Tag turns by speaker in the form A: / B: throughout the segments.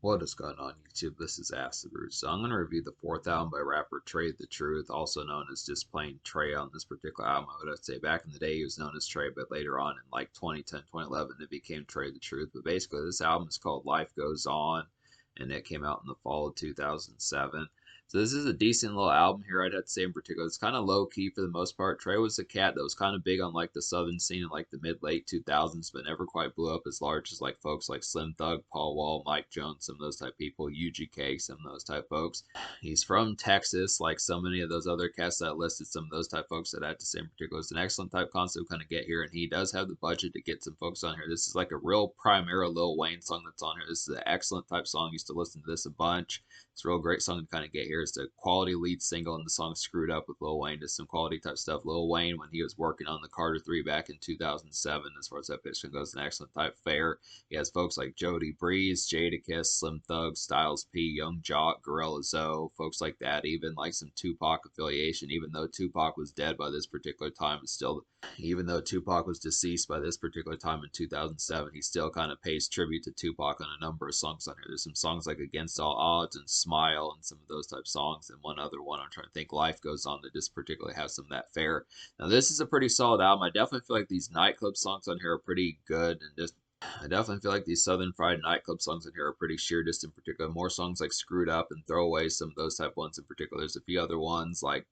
A: What is going on YouTube? This is Acid Root. So I'm going to review the fourth album by rapper Trae the Truth, also known as just plain Trae on this particular album. I would say back in the day he was known as Trae, but later on in like 2010, 2011 it became Trae the Truth. But basically this album is called Life Goes On, and it came out in the fall of 2007. So this is a decent little album here, I'd have to say in particular. It's kind of low key for the most part. Trae was a cat that was kind of big on like the southern scene in like the mid late 2000s, but never quite blew up as large as like folks like Slim Thug, Paul Wall, Mike Jones, some of those type people, UGK, some of those type folks. He's from Texas, like so many of those other cats that I listed, some of those type folks that I had to say in particular. It's an excellent type concept kind of get here, and he does have the budget to get some folks on here. This is like a real primary Lil Wayne song that's on here. This is an excellent type song. Used to listen to this a bunch. It's a real great song to kind of get here. It's a quality lead single, and the song Screwed Up with Lil Wayne. Just some quality type stuff. Lil Wayne, when he was working on the Carter 3 back in 2007, as far as that pitch goes, an excellent type fare. He has folks like Jody Breeze, Jadakiss, Slim Thug, Styles P, Young Jock, Gorilla Zoe, folks like that. Even like some Tupac affiliation, even though Tupac was dead by this particular time, it's still, even though Tupac was deceased by this particular time in 2007, he still kind of pays tribute to Tupac on a number of songs on here. There's some songs like Against All Odds and Smile and some of those type songs, and one other one I'm trying to think, Life Goes On, that just particularly has some of that fare. Now this is a pretty solid album. I definitely feel like these nightclub songs on here are pretty good, and just I definitely feel like these Southern Fried nightclub songs in here are pretty sheer, just in particular. More songs like Screwed Up and Throw Away, some of those type ones in particular. There's a few other ones like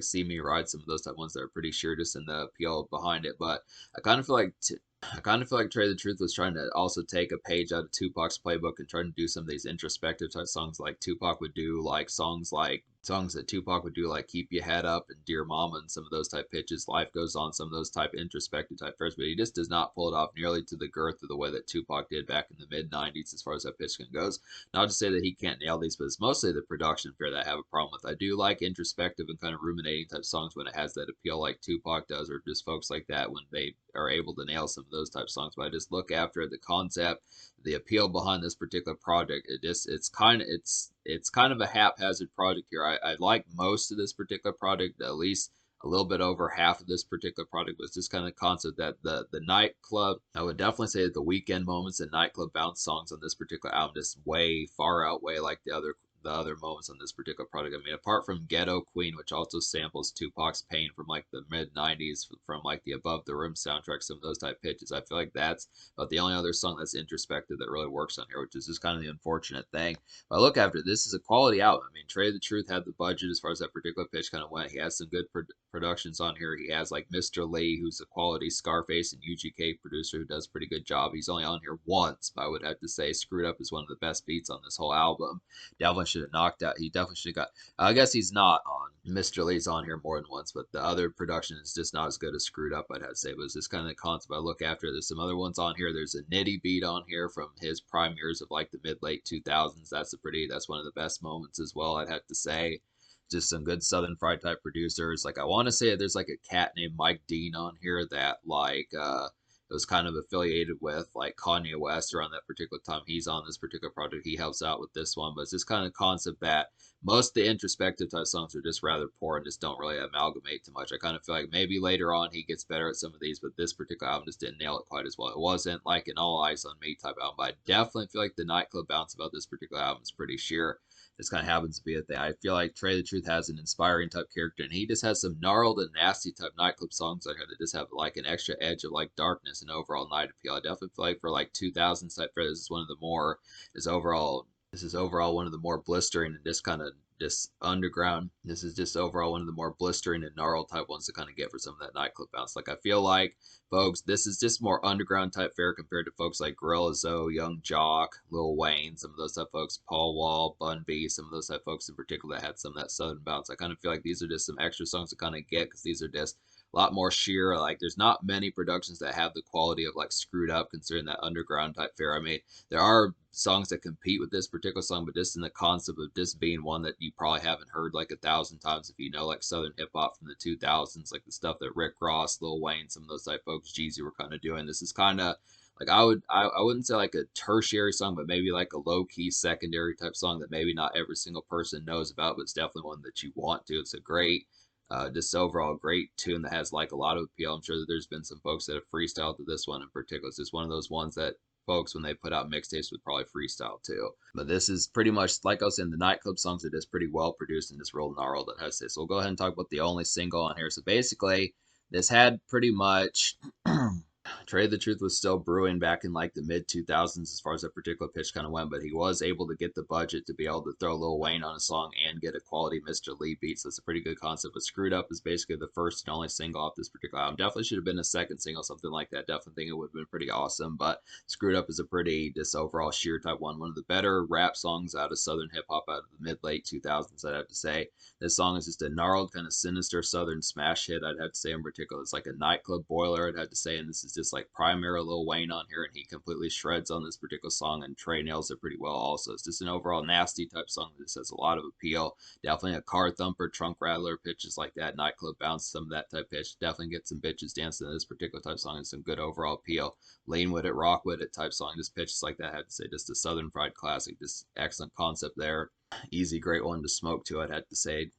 A: See Me Ride, some of those type ones that are pretty sheer just in the appeal behind it. But I kind of feel like Trae the Truth was trying to also take a page out of Tupac's playbook and trying to do some of these introspective type songs like Tupac would do, like songs that Tupac would do, like Keep Your Head Up and Dear Mama and some of those type pitches. Life Goes On, some of those type introspective type fairs, but he just does not pull it off nearly to the girth of the way that Tupac did back in the mid 90s as far as that pitch goes. Not to say that he can't nail these, but it's mostly the production fare that I have a problem with. I do like introspective and kind of ruminating type songs when it has that appeal like Tupac does, or just folks like that when they are able to nail some of those type songs. But I just look after the concept, the appeal behind this particular project. It's kind of a haphazard project here. I like most of this particular project, at least a little bit over half of this particular project, was just kind of concept that the nightclub, I would definitely say that the weekend moments and nightclub bounce songs on this particular album just way far outweigh like the other moments on this particular project. I mean, apart from Ghetto Queen, which also samples Tupac's Pain from like the mid 90s, from like the Above the Rim soundtrack, some of those type pitches, I feel like that's about the only other song that's introspective that really works on here, which is just kind of the unfortunate thing. But I look after this is a quality album. I mean, Trae the Truth had the budget as far as that particular pitch kind of went. He has some good productions on here. He has like Mr. Lee, who's a quality Scarface and UGK producer who does a pretty good job. He's only on here once, but I would have to say Screwed Up is one of the best beats on this whole album. Definitely should have knocked out. He definitely should have got. I guess he's not on. Mr. Lee's on here more than once, but the other production is just not as good as Screwed Up, I'd have to say. But it's just kind of the concept I look after. There's some other ones on here. There's a Nitty beat on here from his prime years of like the mid late 2000s. That's one of the best moments as well, I'd have to say. Just some good Southern Fried type producers. Like I want to say there's like a cat named Mike Dean on here that it was kind of affiliated with like Kanye West around that particular time. He's on this particular project. He helps out with this one, but it's this kind of concept that most of the introspective type songs are just rather poor and just don't really amalgamate too much. I kind of feel like maybe later on he gets better at some of these, but this particular album just didn't nail it quite as well. It wasn't like an All Eyes on Me type album, but I definitely feel like the nightclub bounce about this particular album is pretty sheer. This kind of happens to be a thing. I feel like Trae the Truth has an inspiring type character, and he just has some gnarled and nasty type nightclub songs on here that just have like an extra edge of like darkness and overall night appeal. I definitely feel like for like 2000s type fair, this is one of the more this is overall one of the more blistering and just kind of just underground. This is just overall one of the more blistering and gnarled type ones to kind of get for some of that nightclub bounce. Like I feel like folks, this is just more underground type fare compared to folks like Gorilla Zoe, Young Jock, Lil Wayne, some of those type folks, Paul Wall, Bun B, some of those type folks in particular that had some of that southern bounce. I kind of feel like these are just some extra songs to kind of get because these are just a lot more sheer. Like there's not many productions that have the quality of like Screwed Up, considering that underground type fare. I mean, there are songs that compete with this particular song, but just in the concept of this being one that you probably haven't heard like 1,000 times if you know like Southern hip hop from the 2000s, like the stuff that Rick Ross, Lil Wayne, some of those type folks, Jeezy were kind of doing. This is kind of like I wouldn't say like a tertiary song, but maybe like a low key secondary type song that maybe not every single person knows about, but it's definitely one that you want to. It's a great just overall great tune that has like a lot of appeal. I'm sure that there's been some folks that have freestyled to this one in particular. It's just one of those ones that folks when they put out mixtapes would probably freestyle too. But this is pretty much like I was saying, the nightclub songs are just pretty well produced and just real gnarled. That has to say. So we'll go ahead and talk about the only single on here. So basically, this had pretty much Trae the Truth was still brewing back in like the mid 2000s as far as that particular pitch kind of went, but he was able to get the budget to be able to throw Lil Wayne on a song and get a quality Mr. Lee beat. So it's a pretty good concept. But Screwed Up is basically the first and only single off this particular album. Definitely should have been a second single, something like that. Definitely think it would have been pretty awesome. But Screwed Up is a pretty just overall sheer type one of the better rap songs out of Southern hip hop out of the mid late 2000s, I'd have to say. This song is just a gnarled, kind of sinister Southern smash hit, I'd have to say in particular. It's like a nightclub boiler, I'd have to say, and this is just like primary Lil Wayne on here, and he completely shreds on this particular song, and Trae nails it pretty well also. It's just an overall nasty type song that just has a lot of appeal. Definitely a car thumper, trunk rattler, pitches like that, nightclub bounce, some of that type pitch. Definitely get some bitches dancing in this particular type song and some good overall appeal. Lean with it, rock with it type song, just pitches like that, I have to say. Just a Southern fried classic, just excellent concept there. Easy, great one to smoke to, I'd have to say,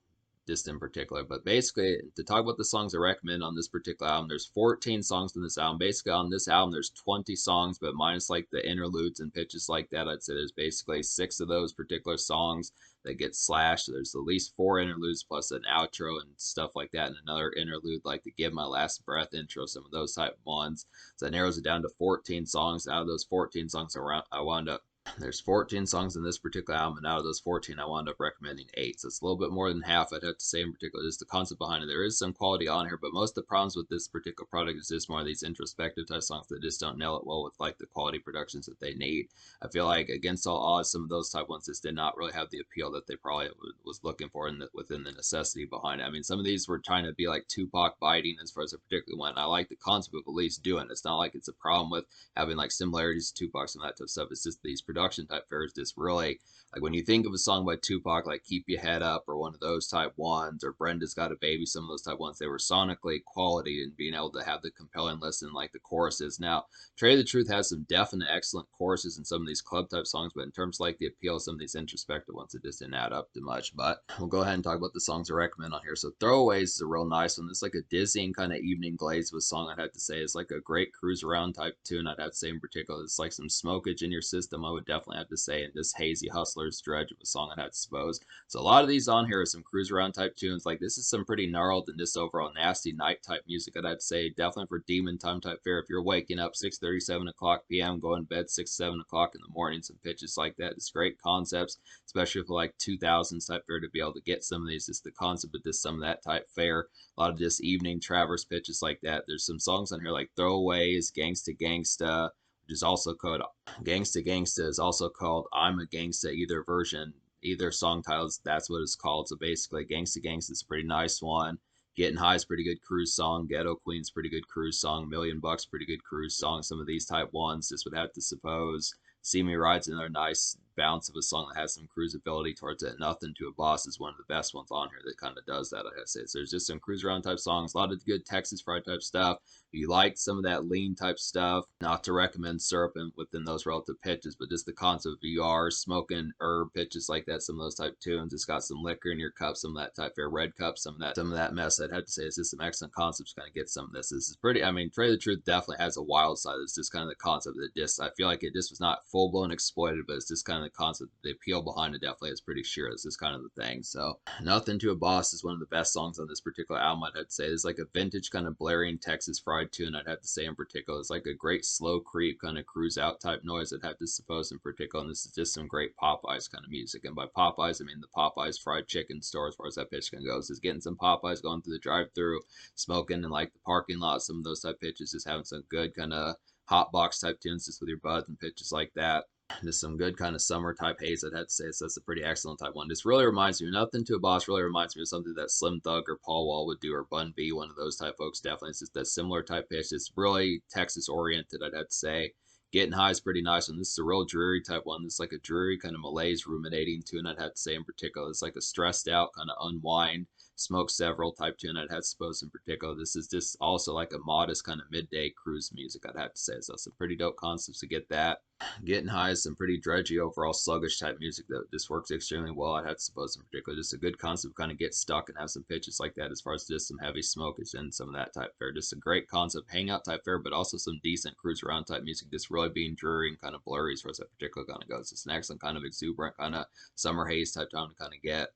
A: just in particular. But basically, to talk about the songs I recommend on this particular album, there's 14 songs on this album. Basically, on this album, there's 20 songs, but minus like the interludes and pitches like that, I'd say there's basically 6 of those particular songs that get slashed. There's at least 4 interludes plus an outro and stuff like that, and another interlude like the Give My Last Breath intro, some of those type of ones. So that narrows it down to 14 songs. Out of those 14 songs, I wound up there's 14 songs in this particular album, and out of those 14, I wound up recommending 8. So it's a little bit more than half, I'd have to say, in particular. Just the concept behind it. There is some quality on here, but most of the problems with this particular product is just more of these introspective type songs that just don't nail it well with like the quality productions that they need. I feel like Against All Odds, some of those type ones just did not really have the appeal that they probably was looking for within the necessity behind it. I mean, some of these were trying to be like Tupac biting as far as it particularly went. I like the concept of at least doing it. It's not like it's a problem with having like similarities to Tupac and that type of stuff. It's just these production type fares just really like when you think of a song by Tupac like Keep Your Head Up or one of those type ones, or Brenda's Got a Baby, some of those type ones, they were sonically quality and being able to have the compelling listen like the choruses. Now Trae the Truth has some definite excellent choruses in some of these club type songs, but in terms of like the appeal of some of these introspective ones, it just didn't add up too much. But we'll go ahead and talk about the songs I recommend on here. So Throwaways is a real nice one. It's like a dizzying kind of evening glaze with song, I'd have to say. It's like a great cruise around type tune, I'd have to say in particular. It's like some smokage in your system, I would definitely have to say, and this hazy hustler's dredge of a song, I'd have to suppose. So a lot of these on here are some cruise around type tunes. Like this is some pretty gnarled and just overall nasty night type music, I'd have to say. Definitely for demon time type fare. If you're waking up 6:30, 7 o'clock p.m., going to bed 6, 7 o'clock in the morning, some pitches like that. It's great concepts, especially for like 2000s type fare to be able to get some of these. Just the concept of just some of that type fare. A lot of just evening traverse pitches like that. There's some songs on here like Throwaways, Gangsta Gangsta, which is also called Gangsta Gangsta is also called I'm a Gangsta, either version, either song titles, that's what it's called. So basically Gangsta Gangsta is a pretty nice one. Getting High is pretty good cruise song. Ghetto Queen's pretty good cruise song. $1,000,000 pretty good cruise song. Some of these type ones just would have to suppose. See Me Ride's another nice bounce of a song that has some cruisability towards it. Nothing to a Boss is one of the best ones on here that kind of does that, I gotta say. So there's just some cruise around type songs, a lot of good Texas fried type stuff. If you like some of that lean type stuff, not to recommend syrup within those relative pitches, but just the concept of you are smoking herb pitches like that, some of those type tunes. It's got some liquor in your cup, some of that type fair red cup, some of that mess. I'd have to say it's just some excellent concepts to kind of get some of this. This is pretty, I mean, Trae the Truth definitely has a wild side. It's just kind of the concept that just, I feel like it just was not full blown exploited, but it's just kind of the concept, the appeal behind it definitely is pretty sure. This is kind of the thing. So Nothing to a Boss is one of the best songs on this particular album, I'd have to say. It's like a vintage kind of blaring Texas fried tune, I'd have to say in particular. It's like a great slow creep kind of cruise out type noise, I'd have to suppose in particular. And this is just some great Popeyes kind of music. And by Popeyes, I mean the Popeyes fried chicken store as far as that pitch can go. Just getting some Popeyes going through the drive through, smoking in like the parking lot, some of those type pitches, just having some good kind of hot box type tunes just with your buds and pitches like that. Just some good kind of summer type haze, I'd have to say. So that's a pretty excellent type one. This really reminds me, Nothing to a Boss really reminds me of something that Slim Thug or Paul Wall would do, or Bun B, one of those type folks. Definitely, it's just that similar type pitch. It's really Texas oriented, I'd have to say. Getting High is pretty nice one. This is a real dreary type one. This is like a dreary kind of malaise ruminating tune, I'd have to say in particular. It's like a stressed out kind of unwind Smoke Several type tune, I'd have to suppose in particular. This is just also like a modest kind of midday cruise music, I'd have to say. So some pretty dope concepts to get that. Getting High is some pretty drudgy, overall sluggish type music that just works extremely well. I'd have to suppose in particular. Just a good concept, kind of get stuck and have some pitches like that as far as just some heavy smoke and some of that type fare. Just a great concept, hangout type fare, but also some decent cruise around type music, just really being dreary and kind of blurry as far as that particular kind of goes. It's an excellent kind of exuberant kind of summer haze type time to kind of get.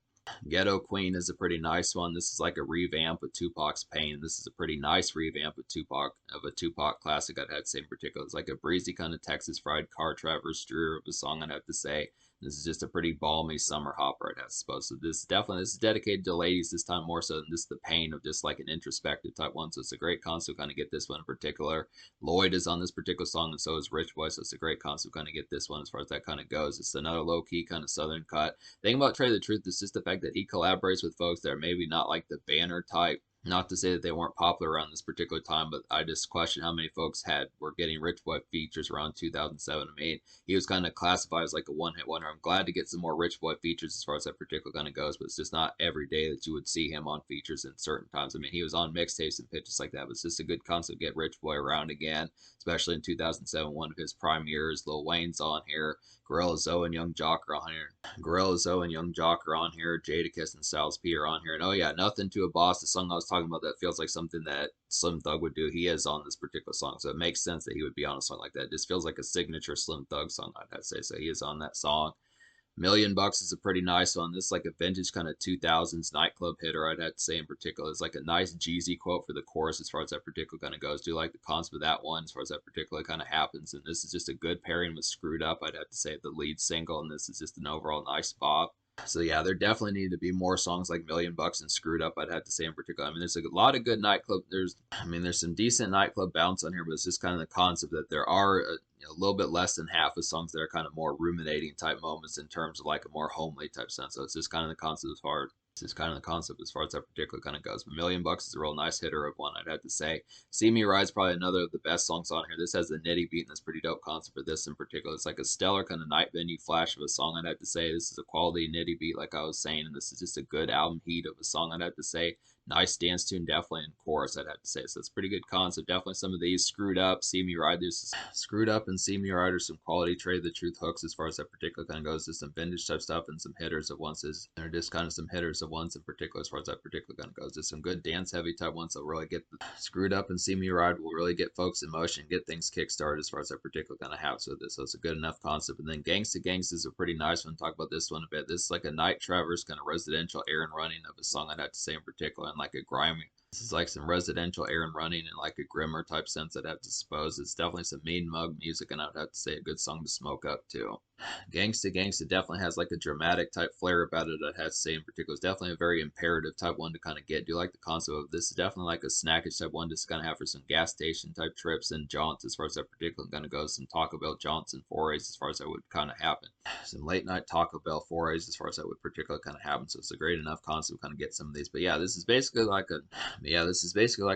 A: Ghetto Queen is a pretty nice one. This is like a revamp of Tupac's Pain. This is a pretty nice revamp of a Tupac classic. I'd have to say in particular, it's like a breezy kind of Texas fried car traverse drear of a song. I'd have to say this is just a pretty balmy summer hopper. I'd have to suppose. So this is dedicated to ladies this time more so than just the pain of just like an introspective type one. So it's a great concept. Kind of get this one in particular. Lloyd is on this particular song, and so is Rich Boy. So it's a great concept. Kind of get this one as far as that kind of goes. It's another low key kind of southern cut. Thing about Trae the Truth is just the fact that he collaborates with folks that are maybe not like the banner type. Not to say that they weren't popular around this particular time, but I just question how many folks were getting Rich Boy features around 2007. I mean, he was kind of classified as like a one-hit wonder. I'm glad to get some more Rich Boy features as far as that particular kind of goes, but it's just not every day that you would see him on features in certain times. I mean, he was on mixtapes and pitches like that, but it's just a good concept to get Rich Boy around again, especially in 2007, one of his prime years. Lil Wayne's on here. Gorilla Zoe and Young Jock are on here. Jadakiss and Styles P are on here. And oh yeah, Nothing to a Boss, the song I was talking about that feels like something that Slim Thug would do. He is on this particular song, so it makes sense that he would be on a song like that. It just feels like a signature Slim Thug song, I'd have to say. So he is on that song. $1,000,000 is a pretty nice one. This is like a vintage kind of 2000s nightclub hitter, I'd have to say in particular. It's like a nice Jeezy quote for the chorus as far as that particular kind of goes. Do you like the concept of that one as far as that particular kind of happens? And this is just a good pairing with Screwed Up, I'd have to say, the lead single, and this is just an overall nice bop. So yeah, there definitely need to be more songs like $1,000,000 and Screwed Up, I'd have to say in particular. I mean, there's a lot of good nightclub. There's some decent nightclub bounce on here, but it's just kind of the concept that there are a little bit less than half of songs that are kind of more ruminating type moments in terms of like a more homely type sense. So it's just kind of the concept as far as that particular kind of goes. But $1,000,000 is a real nice hitter of one, I'd have to say. See Me Ride's probably another of the best songs on here. This has the nitty beat, and that's pretty dope concept for this in particular. It's like a stellar kind of night venue flash of a song, I'd have to say. This is a quality nitty beat, like I was saying, and this is just a good album heat of a song, I'd have to say. Nice dance tune, definitely in chorus, I'd have to say. So it's pretty good concept. Definitely some of these Screwed Up, See Me Ride. There's Screwed Up and See Me Ride are some quality Trae the Truth hooks as far as that particular kind of goes. Just some vintage type stuff and some hitters of ones. They're just kind of some hitters of ones in particular as far as that particular kind of goes. Just some good dance heavy type ones that really get the Screwed Up and See Me Ride will really get folks in motion, get things kickstarted as far as that particular kind of happens with this. So it's a good enough concept. And then Gangsta Gangsta is a pretty nice one. Talk about this one a bit. This is like a night traverse kind of residential air and running of a song, I'd have to say in particular, and like a grimy. This is like some residential air and running in like a grimmer type sense, I'd have to suppose. It's definitely some mean mug music, and I'd have to say a good song to smoke up to. Gangsta Gangsta definitely has like a dramatic type flair about it, I'd have to say in particular. It's definitely a very imperative type one to kind of get. Do you like the concept of this? Is definitely like a snackish type one to kind of have for some gas station type trips and jaunts as far as that particular kind of goes. Some Taco Bell jaunts and forays as far as that would kind of happen. Some late night Taco Bell forays as far as that would particularly kind of happen. So it's a great enough concept to kind of get some of these. But yeah, this is basically like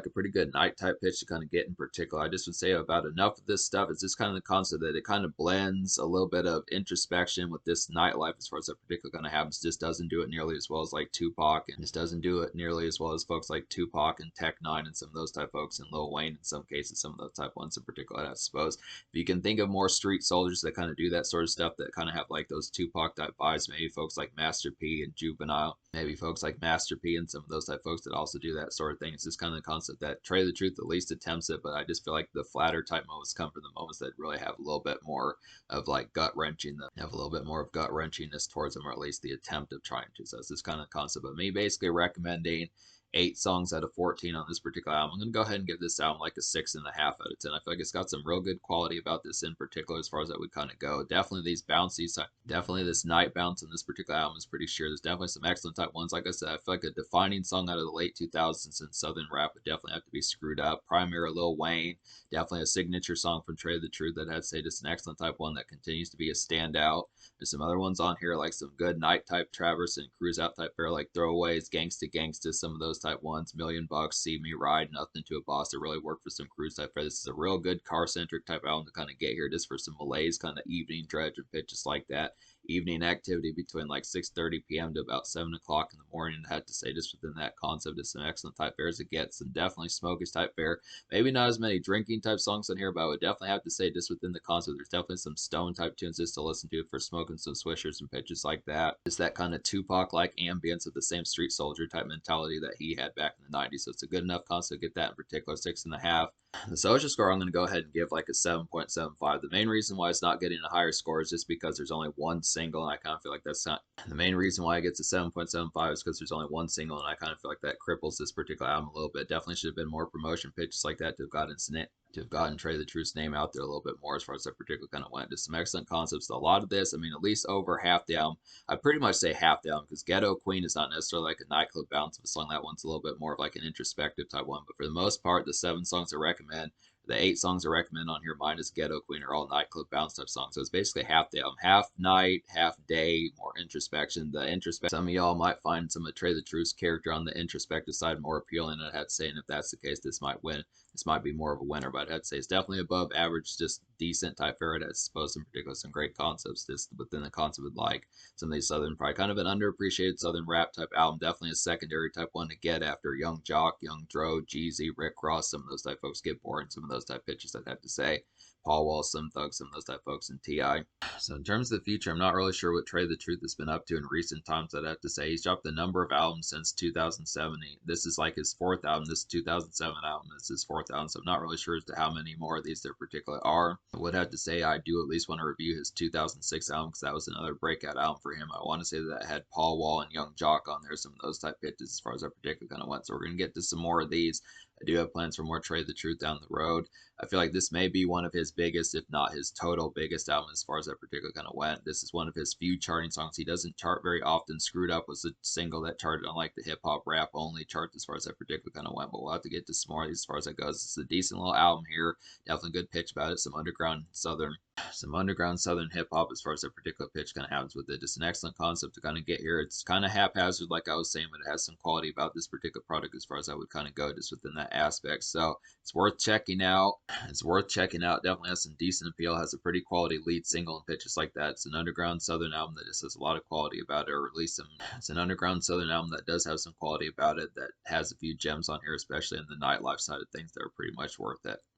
A: a pretty good night type pitch to kind of get in particular. I just would say about enough of this stuff. It's just kind of the concept that it kind of blends a little bit of introspection with this nightlife as far as that particular kind of happens. Just doesn't do it nearly as well as like Tupac, and just doesn't do it nearly as well as folks like Tupac and Tech Nine and some of those type folks, and Lil Wayne in some cases, some of those type ones in particular, I suppose. If you can think of more street soldiers that kind of do that sort of stuff, that kind of have like those Tupac type vibes, maybe folks like Master P and Juvenile, maybe folks like Master P and some of those type folks that also do that sort of thing. It's just kind of the concept that Trae the Truth at least attempts it, but I just feel like the flatter type moments come from the moments that really have a little bit more of like gut wrenching, that have a little bit more of gut wrenchingness towards them, or at least the attempt of trying to. So it's this kind of concept of me basically recommending 8 songs out of 14 on this particular album. I'm going to go ahead and give this album like a 6.5 out of 10. I feel like it's got some real good quality about this in particular as far as that would kind of go. Definitely these bouncy, definitely this night bounce on this particular album is pretty sure. There's definitely some excellent type ones. Like I said, I feel like a defining song out of the late 2000s in Southern rap would definitely have to be Screwed Up. Primary Lil Wayne, definitely a signature song from Trae the Truth that I'd say just an excellent type one that continues to be a standout. There's some other ones on here like some good night type Traverse and cruise out type fare like Throwaways, Gangsta Gangsta, some of those type ones. $1,000,000, See Me Ride, Nothing to a Boss to really work for some cruise type fare. This is a real good car centric type album to kind of get here just for some malaise kind of evening dredge and pitches like that. evening activity between like 6:30 p.m. to about 7 o'clock in the morning. I had to say, just within that concept, it's some excellent type fare as it gets. Some definitely smokish type fare. Maybe not as many drinking type songs in here, but I would definitely have to say, just within the concept, there's definitely some stone type tunes just to listen to for smoking some swishers and pitches like that. Just that kind of Tupac like ambience of the same street soldier type mentality that he had back in the 90s. So it's a good enough concept to get that in particular, 6.5. The social score, I'm going to go ahead and give like a 7.75. The main reason why it's not getting a higher score is just because there's only one single, and I kind of feel like that's not the main reason why it gets a 7.75 is because there's only one single, and I kind of feel like that cripples this particular album a little bit. Definitely should have been more promotion pitches like that to have gotten Trae the Truth's name out there a little bit more as far as that particular kind of went. Just some excellent concepts. A lot of this, I mean, at least over half the album, I pretty much say half the album because Ghetto Queen is not necessarily like a nightclub bounce of a song. That one's a little bit more of like an introspective type one. But for the most part, the 7 songs I recommend, the 8 songs I recommend on here, minus Ghetto Queen, are all nightclub bounce type songs. So it's basically half the album, half night, half day, more introspection. The introspection, some of y'all might find some of Trae the Truth's character on the introspective side more appealing. And I'd have to say, and if that's the case, this might win. This might be more of a winner, but I'd say it's definitely above average, just decent type fare. I suppose in particular some great concepts just within the concept of like some of these southern, probably kind of an underappreciated southern rap type album. Definitely a secondary type one to get after Young Jock, Young Dro, Jeezy, Rick Ross. Some of those type folks get boring. Some of those type pitches, I'd have to say. Paul Wall, Slim Thug, some of those type folks, and Ti. So in terms of the future, I'm not really sure what Trae the Truth has been up to in recent times. I'd have to say he's dropped a number of albums since 2007. This is like his fourth album. This 2007 album is his fourth album, so I'm not really sure as to how many more of these there particularly are. I would have to say I do at least want to review his 2006 album because that was another breakout album for him. I want to say that had Paul Wall and Young Jock on there, some of those type pitches as far as that particular kind of went. So we're going to get to some more of these. I do have plans for more Trae the Truth down the road. I feel like this may be one of his biggest, if not his total biggest album as far as that particular kind of went. This is one of his few charting songs. He doesn't chart very often. Screwed Up was a single that charted on like the hip hop rap only charts as far as that particular kind of went. But we'll have to get to some more of these as far as that goes. It's a decent little album here. Definitely good pitch about it. Some underground southern hip hop as far as that particular pitch kind of happens with it. Just an excellent concept to kind of get here. It's kind of haphazard, like I was saying, but it has some quality about this particular product as far as I would kind of go just within that aspect. So it's worth checking out. It's worth checking out. Definitely has some decent appeal. Has a pretty quality lead single and pitches like that. It's an underground southern album that just has a lot of quality about it, or at least some. It's an underground southern album that does have some quality about it. That has a few gems on here, especially in the nightlife side of things that are pretty much worth it.